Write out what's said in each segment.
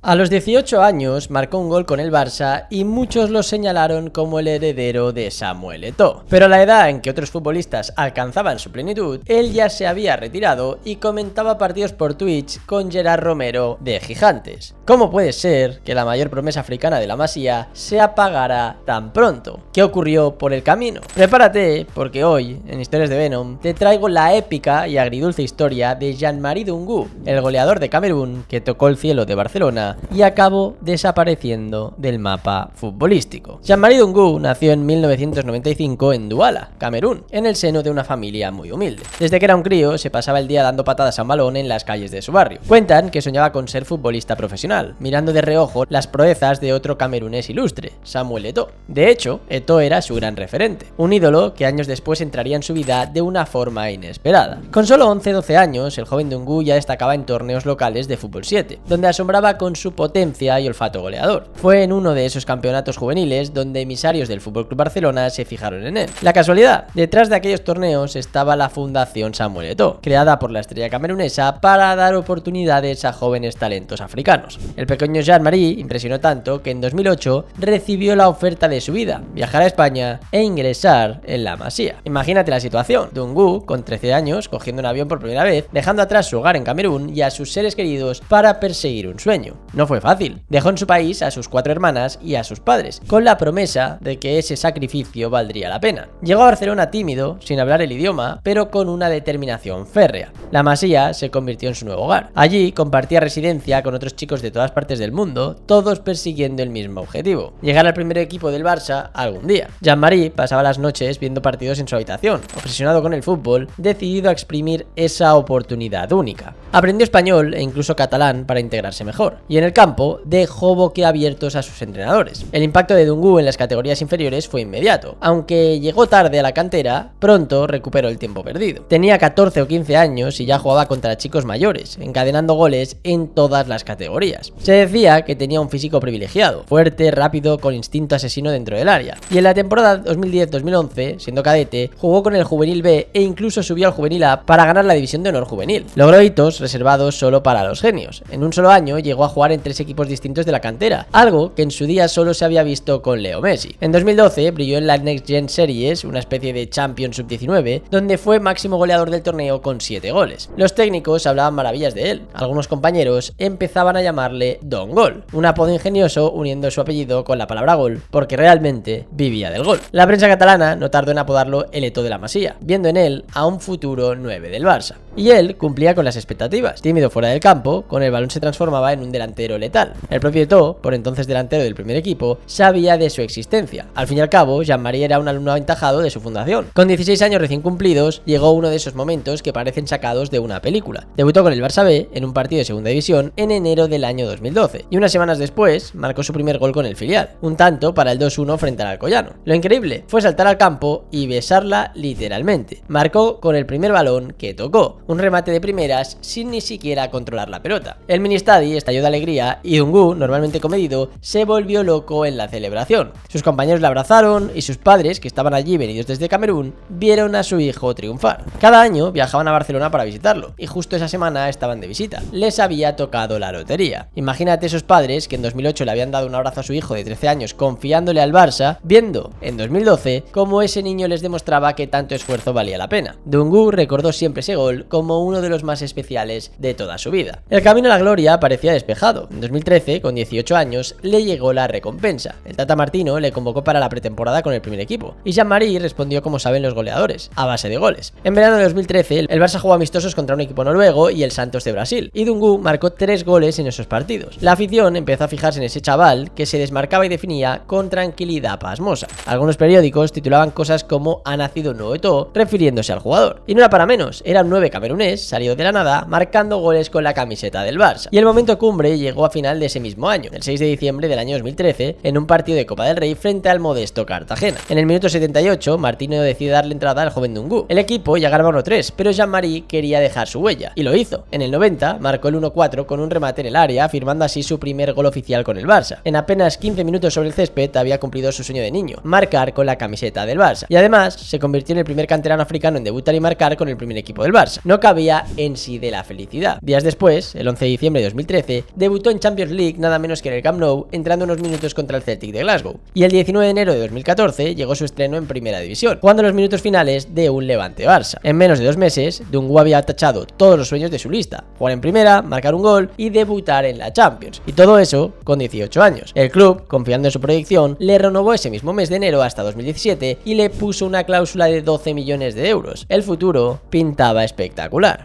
A los 18 años marcó un gol con el Barça y muchos lo señalaron como el heredero de Samuel Eto'o. Pero a la edad en que otros futbolistas alcanzaban su plenitud, él ya se había retirado y comentaba partidos por Twitch con Gerard Romero de Gigantes. ¿Cómo puede ser que la mayor promesa africana de la Masía se apagara tan pronto? ¿Qué ocurrió por el camino? Prepárate, porque hoy, en Historias de Venom, te traigo la épica y agridulce historia de Jean-Marie Dungu, el goleador de Camerún que tocó el cielo de Barcelona y acabó desapareciendo del mapa futbolístico. Jean-Marie Dungu nació en 1995 en Douala, Camerún, en el seno de una familia muy humilde. Desde que era un crío se pasaba el día dando patadas a un balón en las calles de su barrio. Cuentan que soñaba con ser futbolista profesional, mirando de reojo las proezas de otro camerunés ilustre, Samuel Eto'o. De hecho, Eto'o era su gran referente, un ídolo que años después entraría en su vida de una forma inesperada. Con solo 11-12 años, el joven Dungu ya destacaba en torneos locales de fútbol 7, donde asombraba con su potencia y olfato goleador. Fue en uno de esos campeonatos juveniles donde emisarios del FC Barcelona se fijaron en él. La casualidad, detrás de aquellos torneos estaba la Fundación Samuel Eto'o, creada por la estrella camerunesa para dar oportunidades a jóvenes talentos africanos. El pequeño Jean-Marie impresionó tanto que en 2008 recibió la oferta de su vida, viajar a España e ingresar en la Masía. Imagínate la situación: Dungu, con 13 años, cogiendo un avión por primera vez, dejando atrás su hogar en Camerún y a sus seres queridos para perseguir un sueño. No fue fácil. Dejó en su país a sus 4 hermanas y a sus padres, con la promesa de que ese sacrificio valdría la pena. Llegó a Barcelona tímido, sin hablar el idioma, pero con una determinación férrea. La Masía se convirtió en su nuevo hogar. Allí compartía residencia con otros chicos de todas partes del mundo, todos persiguiendo el mismo objetivo: llegar al primer equipo del Barça algún día. Jean-Marie pasaba las noches viendo partidos en su habitación, obsesionado con el fútbol, decidido a exprimir esa oportunidad única. Aprendió español e incluso catalán para integrarse mejor, y en el campo dejó boquiabiertos a sus entrenadores. El impacto de Dungu en las categorías inferiores fue inmediato. Aunque llegó tarde a la cantera, pronto recuperó el tiempo perdido. Tenía 14 o 15 años y ya jugaba contra chicos mayores, encadenando goles en todas las categorías. Se decía que tenía un físico privilegiado, fuerte, rápido, con instinto asesino dentro del área. Y en la temporada 2010-2011, siendo cadete, jugó con el Juvenil B e incluso subió al Juvenil A para ganar la división de honor juvenil. Logró hitos reservados solo para los genios. En un solo año llegó a jugar en 3 equipos distintos de la cantera, algo que en su día solo se había visto con Leo Messi. En 2012 brilló en la Next Gen Series, una especie de Champions Sub-19, donde fue máximo goleador del torneo con 7 goles. Los técnicos hablaban maravillas de él. Algunos compañeros empezaban a llamarle Don Gol, un apodo ingenioso uniendo su apellido con la palabra gol, porque realmente vivía del gol. La prensa catalana no tardó en apodarlo el Eto'o de la Masía, viendo en él a un futuro 9 del Barça. Y él cumplía con las expectativas. Tímido fuera del campo, con el balón se transformaba en un delantero letal. El propio Eto'o, por entonces delantero del primer equipo, sabía de su existencia. Al fin y al cabo, Jean-Marie era un alumno aventajado de su fundación. Con 16 años recién cumplidos, llegó uno de esos momentos que parecen sacados de una película. Debutó con el Barça B en un partido de segunda división en enero del año 2012, y unas semanas después marcó su primer gol con el filial, un tanto para el 2-1 frente al Alcoyano. Lo increíble fue saltar al campo y besarla literalmente. Marcó con el primer balón que tocó, un remate de primeras sin ni siquiera controlar la pelota. El mini-stadi estalló de alegría y Dungu, normalmente comedido, se volvió loco en la celebración. Sus compañeros le abrazaron y sus padres, que estaban allí venidos desde Camerún, vieron a su hijo triunfar. Cada año viajaban a Barcelona para visitarlo y justo esa semana estaban de visita. Les había tocado la lotería. Imagínate esos padres que en 2008 le habían dado un abrazo a su hijo de 13 años confiándole al Barça, viendo en 2012 cómo ese niño les demostraba que tanto esfuerzo valía la pena. Dungu recordó siempre ese gol como uno de los más especiales de toda su vida. El camino a la gloria parecía despejado. En 2013, con 18 años, le llegó la recompensa. El Tata Martino le convocó para la pretemporada con el primer equipo y Jean-Marie respondió como saben los goleadores, a base de goles. En verano de 2013, el Barça jugó amistosos contra un equipo noruego y el Santos de Brasil, y Dungu marcó 3 goles en esos partidos. La afición empezó a fijarse en ese chaval que se desmarcaba y definía con tranquilidad pasmosa. Algunos periódicos titulaban cosas como "ha nacido un nuevo Eto'o", refiriéndose al jugador. Y no era para menos, era un 9 camerunés, salido de la nada, marcando goles con la camiseta del Barça. Y el momento cumbre llegó a final de ese mismo año, el 6 de diciembre del año 2013, en un partido de Copa del Rey frente al modesto Cartagena. En el minuto 78, Martino decide darle entrada al joven Dungu. El equipo ya ganaba 1-3, pero Jean-Marie quería dejar su huella, y lo hizo. En el 90, marcó el 1-4 con un remate en el área, firmando así su primer gol oficial con el Barça. En apenas 15 minutos sobre el césped había cumplido su sueño de niño, marcar con la camiseta del Barça. Y además, se convirtió en el primer canterano africano en debutar y marcar con el primer equipo del Barça. no cabía en sí de la felicidad. Días después, el 11 de diciembre de 2013, debutó en Champions League nada menos que en el Camp Nou, entrando unos minutos contra el Celtic de Glasgow. Y el 19 de enero de 2014 llegó su estreno en Primera División, jugando los minutos finales de un Levante-Barça. En menos de 2 meses, Dungu había tachado todos los sueños de su lista: jugar en Primera, marcar un gol y debutar en la Champions. Y todo eso con 18 años. El club, confiando en su proyección, le renovó ese mismo mes de enero hasta 2017 y le puso una cláusula de 12 millones de euros. El futuro pintaba espectacular.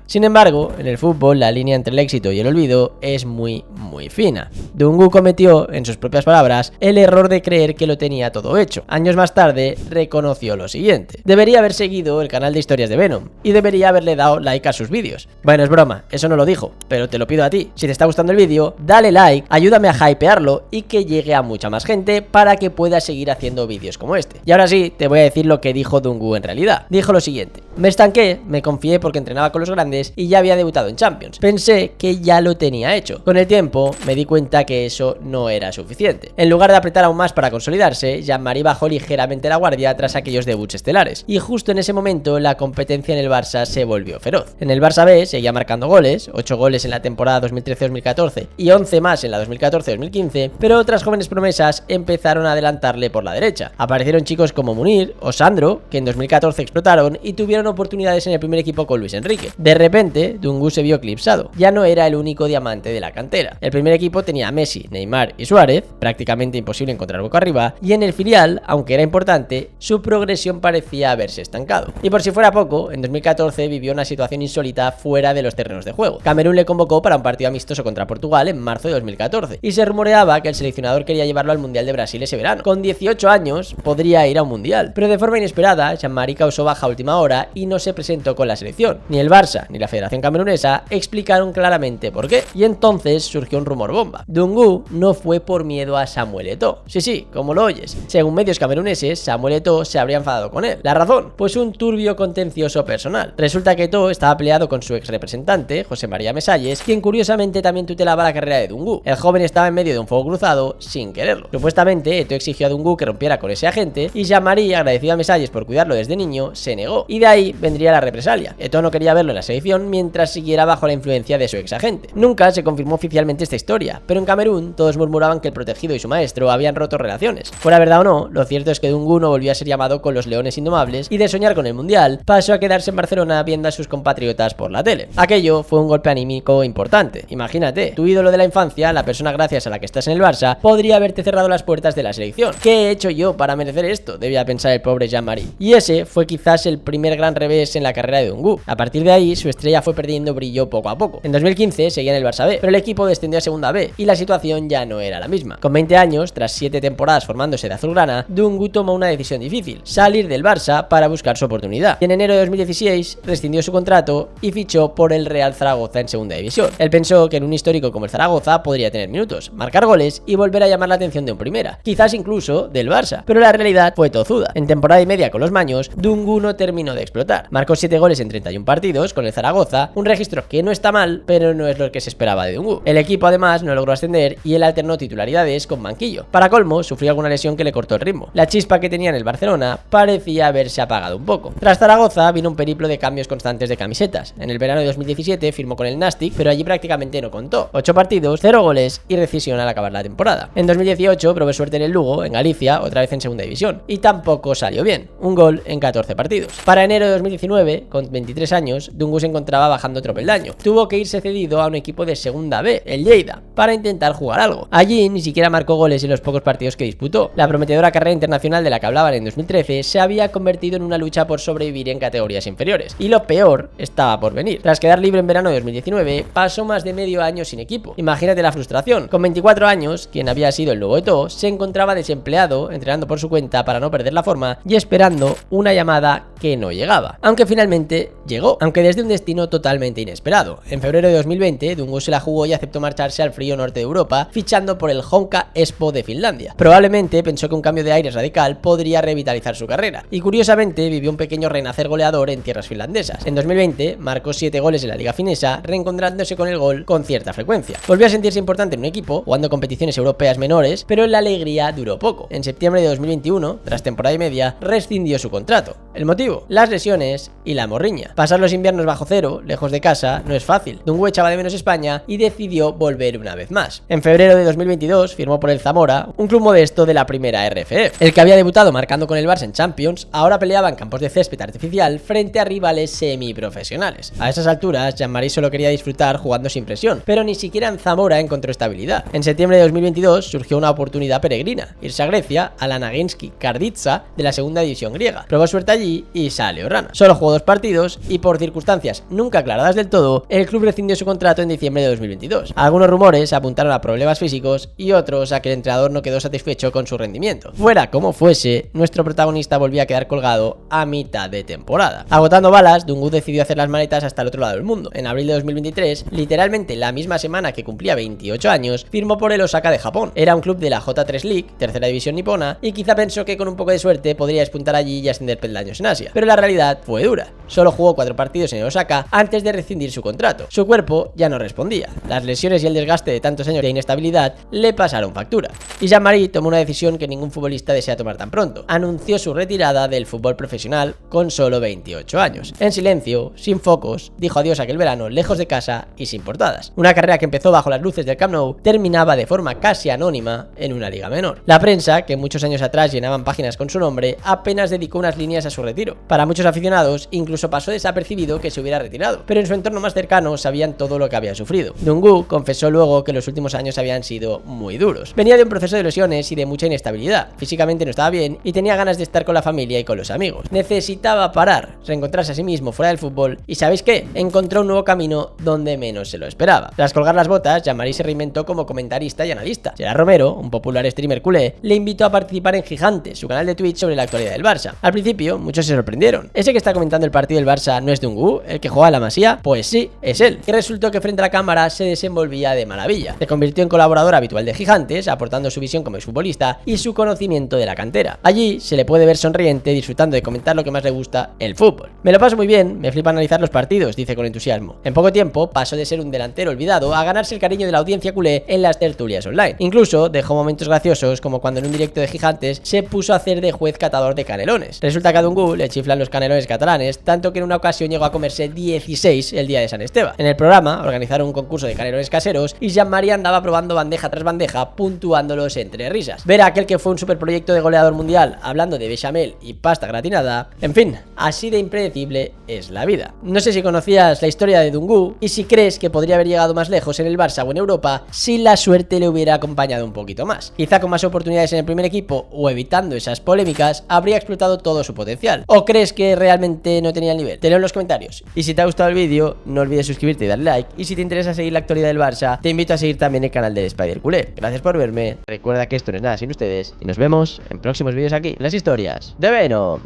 Sin embargo, en el fútbol la línea entre el éxito y el olvido es muy fina. Dungu cometió, en sus propias palabras, el error de creer que lo tenía todo hecho. Años más tarde reconoció lo siguiente: debería haber seguido el canal de historias de Venom y debería haberle dado like a sus vídeos. Bueno, es broma, eso no lo dijo, pero te lo pido a ti. Si te está gustando el vídeo, dale like, ayúdame a hypearlo y que llegue a mucha más gente para que pueda seguir haciendo vídeos como este. Y ahora sí, te voy a decir lo que dijo Dungu en realidad. Dijo lo siguiente: me estanqué, me confié porque entrenaba con los grandes y ya había debutado en Champions. Pensé que ya lo tenía hecho. Con el tiempo me di cuenta que eso no era suficiente. En lugar de apretar aún más para consolidarse, Jean-Marie bajó ligeramente la guardia tras aquellos debuts estelares. Y justo en ese momento la competencia en el Barça se volvió feroz. En el Barça B seguía marcando goles, 8 goles en la temporada 2013-2014 y 11 más en la 2014-2015, pero otras jóvenes promesas empezaron a adelantarle por la derecha. Aparecieron chicos como Munir o Sandro, que en 2014 explotaron y tuvieron oportunidades en el primer equipo con Luis Enrique. De repente, Dungu se vio eclipsado. Ya no era el único diamante de la cantera. El primer equipo tenía a Messi, Neymar y Suárez, prácticamente imposible encontrar hueco arriba, y en el filial, aunque era importante, su progresión parecía haberse estancado. Y por si fuera poco, en 2014 vivió una situación insólita fuera de los terrenos de juego. Camerún le convocó para un partido amistoso contra Portugal en marzo de 2014, y se rumoreaba que el seleccionador quería llevarlo al Mundial de Brasil ese verano. Con 18 años podría ir a un Mundial, pero de forma inesperada, Jean-Marie causó baja a última hora y no se presentó con la selección. Ni el Barça ni la Federación Camerunesa explicaron claramente por qué, y entonces surgió un rumor bomba. Dungu no fue por miedo a Samuel Eto'o. Sí, como lo oyes. Según medios cameruneses, Samuel Eto'o se habría enfadado con él. ¿La razón? Pues un turbio contencioso personal. Resulta que Eto'o estaba peleado con su ex representante, José María Mesalles, quien curiosamente también tutelaba la carrera de Dungu. El joven estaba en medio de un fuego cruzado sin quererlo. Supuestamente, Eto'o exigió a Dungu que rompiera con ese agente y Jean-Marie, agradecido a Mesalles por cuidarlo desde niño, se negó. Y de ahí vendría la represalia. Eto'o no quería verlo en la selección mientras siguiera bajo la influencia de su ex agente. Nunca se confirmó oficialmente esta historia, pero en Camerún todos murmuraban que el protegido y su maestro habían roto relaciones. Fuera verdad o no, lo cierto es que Dungu no volvió a ser llamado con los Leones Indomables y de soñar con el Mundial pasó a quedarse en Barcelona viendo a sus compatriotas por la tele. Aquello fue un golpe anímico importante. Imagínate, tu ídolo de la infancia, la persona gracias a la que estás en el Barça, podría haberte cerrado las puertas de la selección. ¿Qué he hecho yo para merecer esto?, debía pensar el pobre Jean-Marie. Y ese fue quizás el primer gran revés en la carrera de Dungu. A partir de ahí, su estrella fue perdiendo brillo poco a poco. En 2015 seguía en el Barça B, pero el equipo descendió a Segunda B y la situación ya no era la misma. Con 20 años, tras 7 temporadas formándose de azulgrana, Dungu tomó una decisión difícil: salir del Barça para buscar su oportunidad. Y en enero de 2016 rescindió su contrato y fichó por el Real Zaragoza en Segunda División. Él pensó que en un histórico como el Zaragoza podría tener minutos, marcar goles y volver a llamar la atención de un Primera, quizás incluso del Barça, pero la realidad fue tozuda. En temporada y media con los maños, Dungu no terminó de explotar. Marcó 7 goles en 31 partidos con el Zaragoza, un registro que no está mal, pero no es lo que se esperaba de Dungu. El equipo además no logró ascender y él alternó titularidades con banquillo. Para colmo, sufrió alguna lesión que le cortó el ritmo. La chispa que tenía en el Barcelona parecía haberse apagado un poco. Tras Zaragoza vino un periplo de cambios constantes de camisetas. En el verano de 2017 firmó con el Nastic, pero allí prácticamente no contó. 8 partidos, 0 goles y rescisión al acabar la temporada. En 2018 probó suerte en el Lugo, en Galicia, otra vez en Segunda División, y tampoco salió bien. Un gol en 14 partidos. Para enero de 2019, con 23 años, Dungu se encontraba bajando otro peldaño. Tuvo que irse cedido a un equipo de Segunda B, el Lleida, para intentar jugar algo. Allí ni siquiera marcó goles en los pocos partidos que disputó. La prometedora carrera internacional de la que hablaban en 2013 se había convertido en una lucha por sobrevivir en categorías inferiores. Y lo peor estaba por venir. Tras quedar libre en verano de 2019, pasó más de medio año sin equipo. Imagínate la frustración. Con 24 años, quien había sido el nuevo Eto'o, se encontraba desempleado, entrenando por su cuenta para no perder la forma y esperando una llamada que no llegaba. Aunque finalmente llegó, aunque desde un destino totalmente inesperado. En febrero de 2020, Dungu se la jugó y aceptó marcharse al frío norte de Europa, fichando por el Honka Espoo de Finlandia. Probablemente pensó que un cambio de aires radical podría revitalizar su carrera, y curiosamente vivió un pequeño renacer goleador en tierras finlandesas. En 2020 marcó 7 goles en la liga finesa, reencontrándose con el gol con cierta frecuencia. Volvió a sentirse importante en un equipo, jugando competiciones europeas menores, pero la alegría duró poco. En septiembre de 2021, tras temporada y media, rescindió su contrato. ¿El motivo? Las lesiones y la morriña. Pasar los inviernos bajo cero, lejos de casa, no es fácil. Dungu echaba de menos España y decidió volver una vez más. En febrero de 2022 firmó por el Zamora, un club modesto de la primera RFF. El que había debutado marcando con el Barça en Champions, ahora peleaba en campos de césped artificial frente a rivales semiprofesionales. A esas alturas, Jean-Marie solo quería disfrutar jugando sin presión, pero ni siquiera en Zamora encontró estabilidad. En septiembre de 2022 surgió una oportunidad peregrina, irse a Grecia, a la Naginski Karditsa de la segunda división griega. Probó suerte allí y salió rana. Solo jugó 2 partidos y por circunstancias nunca aclaradas del todo, el club rescindió su contrato en diciembre de 2022. Algunos rumores apuntaron a problemas físicos y otros a que el entrenador no quedó satisfecho con su rendimiento. Fuera como fuese, nuestro protagonista volvía a quedar colgado a mitad de temporada. Agotando balas, Dungu decidió hacer las maletas hasta el otro lado del mundo. En abril de 2023, literalmente la misma semana que cumplía 28 años, firmó por el Osaka de Japón. Era un club de la J3 League, tercera división nipona, y quizá pensó que con un poco de suerte podría despuntar allí y ascender peldaños en Asia. Pero la realidad fue dura. Solo jugó 4 partidos en el Osaka antes de rescindir su contrato. Su cuerpo ya no respondía. Las lesiones y el desgaste de tantos años de inestabilidad le pasaron factura. Y Jean-Marie tomó una decisión que ningún futbolista desea tomar tan pronto. Anunció su retirada del fútbol profesional con solo 28 años. En silencio, sin focos, dijo adiós aquel verano lejos de casa y sin portadas. Una carrera que empezó bajo las luces del Camp Nou terminaba de forma casi anónima en una liga menor. La prensa, que muchos años atrás llenaban páginas con su nombre, apenas dedicó unas líneas a su retiro. Para muchos aficionados, incluso pasó desapercibido que se hubiera retirado, pero en su entorno más cercano sabían todo lo que había sufrido. Dungu confesó luego que los últimos años habían sido muy duros. Venía de un proceso de lesiones y de mucha inestabilidad. Físicamente no estaba bien y tenía ganas de estar con la familia y con los amigos. Necesitaba parar, reencontrarse a sí mismo fuera del fútbol y ¿sabéis qué? Encontró un nuevo camino donde menos se lo esperaba. Tras colgar las botas, Jean-Marie se reinventó como comentarista y analista. Gerard Romero, un popular streamer culé, le invitó a participar en Gigante, su canal de Twitch sobre la actualidad del Barça. Al principio, muchos se sorprendieron. ¿Ese que está comentando el partido del Barça no es Dungu, el que juega a la Masía? Pues sí, es él. Y resultó que frente a la cámara se desenvolvía de maravilla. Se convirtió en colaborador habitual de Gigantes, aportando su visión como exfutbolista y su conocimiento de la cantera. Allí se le puede ver sonriente, disfrutando de comentar lo que más le gusta, el fútbol. Me lo paso muy bien, me flipa analizar los partidos, dice con entusiasmo. En poco tiempo pasó de ser un delantero olvidado a ganarse el cariño de la audiencia culé en las tertulias online. Incluso dejó momentos graciosos como cuando en un directo de Gigantes se puso a hacer de juez catador de canelones. Resulta que a Dungu le chiflan los canelones catalanes, tanto que en una ocasión llegó a comerse 16 el día de San Esteban. En el programa organizaron un concurso de canelones caseros y Jean-Marie andaba probando bandeja tras bandeja, puntuándolos entre risas. Ver a aquel que fue un superproyecto de goleador mundial hablando de bechamel y pasta gratinada, en fin, así de impredecible es la vida. No sé si conocías la historia de Dungu y si crees que podría haber llegado más lejos en el Barça o en Europa si la suerte le hubiera acompañado un poquito más. Quizá con más oportunidades en el primer equipo o evitando esas polémicas habría explotado todo su potencial. ¿O crees que realmente no tenía el nivel? Te leo en los comentarios. Y si te ha gustado el vídeo, no olvides suscribirte y darle like. Y si te interesa seguir la actualidad del Barça, te invito a seguir también el canal de Spider Culé. Gracias por verme. Recuerda que esto no es nada sin ustedes y nos vemos en próximos vídeos aquí, en las historias de Venom.